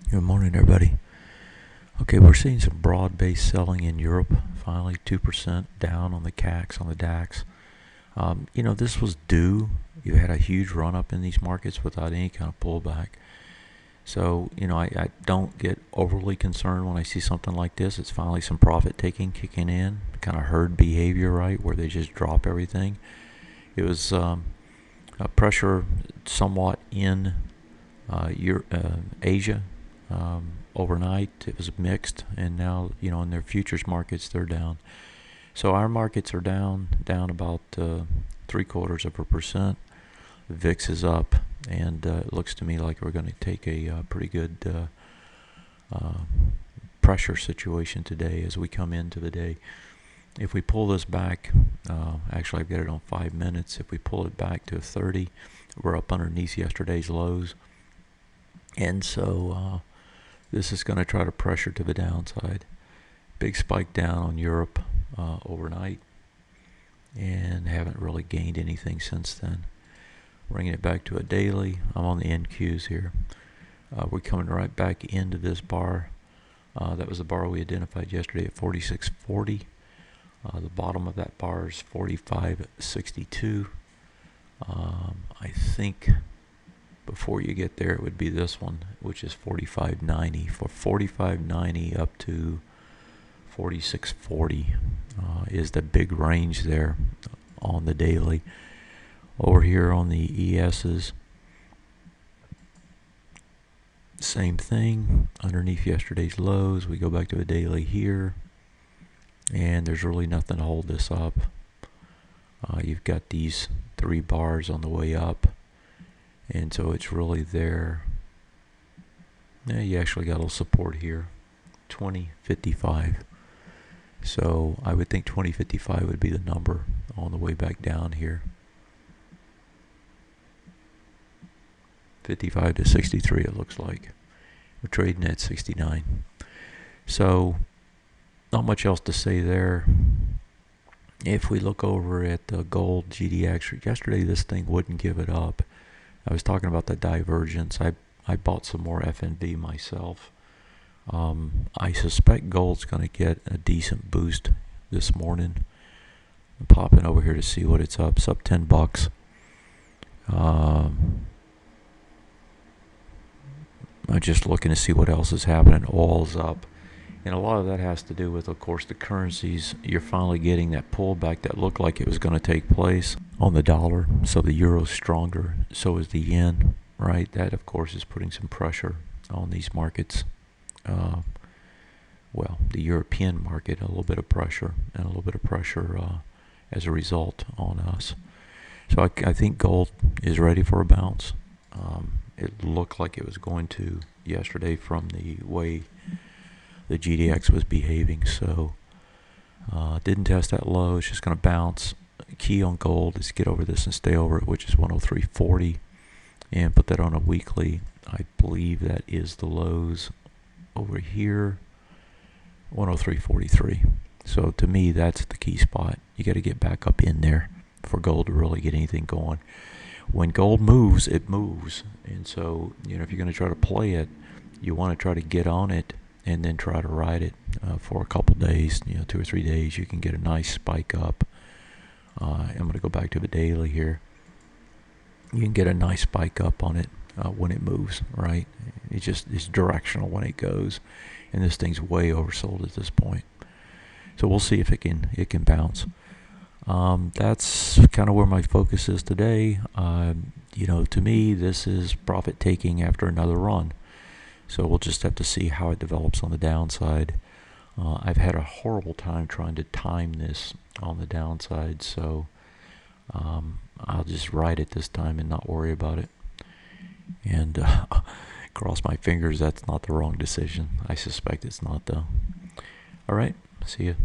Good morning, everybody. Okay, we're seeing some broad-based selling in Europe. Finally, 2% down on the CACs, on the DAX. This was due. You had a huge run-up in these markets without any kind of pullback. So, I don't get overly concerned when I see something like this. It's finally some profit taking kicking in, kind of herd behavior, right, where they just drop everything. It was pressure somewhat in Asia. Overnight it was mixed, and now in their futures markets they're down. So our markets are down about 0.75%. VIX is up, and it looks to me like we're going to take a pretty good pressure situation today as we come into the day. If we pull this back, actually I've got it on 5 minutes. If we pull it back to 30, we're up underneath yesterday's lows, and so this is going to try to pressure to the downside. Big spike down on Europe overnight, and haven't really gained anything since then. Bringing it back to a daily. I'm on the NQs here. We're coming right back into this bar. That was the bar we identified yesterday at 46.40. The bottom of that bar is 45.62. I think before you get there, it would be this one, which is 45.90. For 45.90 up to 46.40 is the big range there on the daily. Over here on the ESs, same thing. Underneath yesterday's lows, we go back to a daily here, and there's really nothing to hold this up. You've got these 3 bars on the way up, and so it's really there. Yeah, you actually got a little support here, 20.55. So I would think 20.55 would be the number on the way back down here. 55 to 63 it looks like. We're trading at 69. So not much else to say there. If we look over at the gold GDX, yesterday this thing wouldn't give it up. I was talking about the divergence. I bought some more FNB myself. I suspect gold's going to get a decent boost this morning. I'm popping over here to see what it's up. It's up $10. I'm just looking to see what else is happening. Oil's up. And a lot of that has to do with, of course, the currencies. You're finally getting that pullback that looked like it was going to take place on the dollar. So the euro's stronger. So is the yen, right? That, of course, is putting some pressure on these markets. The European market, a little bit of pressure, and a little bit of pressure as a result on us. So I think gold is ready for a bounce. It looked like it was going to yesterday from the way the GDX was behaving. So didn't test that low. It's just going to bounce. Key on gold is get over this and stay over it, which is 103.40, and put that on a weekly. I believe that is the lows over here, 103.43. So to me, that's the key spot. You got to get back up in there for gold to really get anything going. When gold moves, it moves. And so, if you're going to try to play it, you want to try to get on it and then try to ride it for a couple days, 2 or 3 days. You can get a nice spike up. I'm going to go back to the daily here. You can get a nice spike up on it when it moves, right? It's directional when it goes. And this thing's way oversold at this point. So we'll see if it can bounce. That's kind of where my focus is today. To me, this is profit taking after another run. So we'll just have to see how it develops on the downside. I've had a horrible time trying to time this on the downside, so I'll just ride it this time and not worry about it. And cross my fingers that's not the wrong decision. I suspect it's not, though. All right, see you.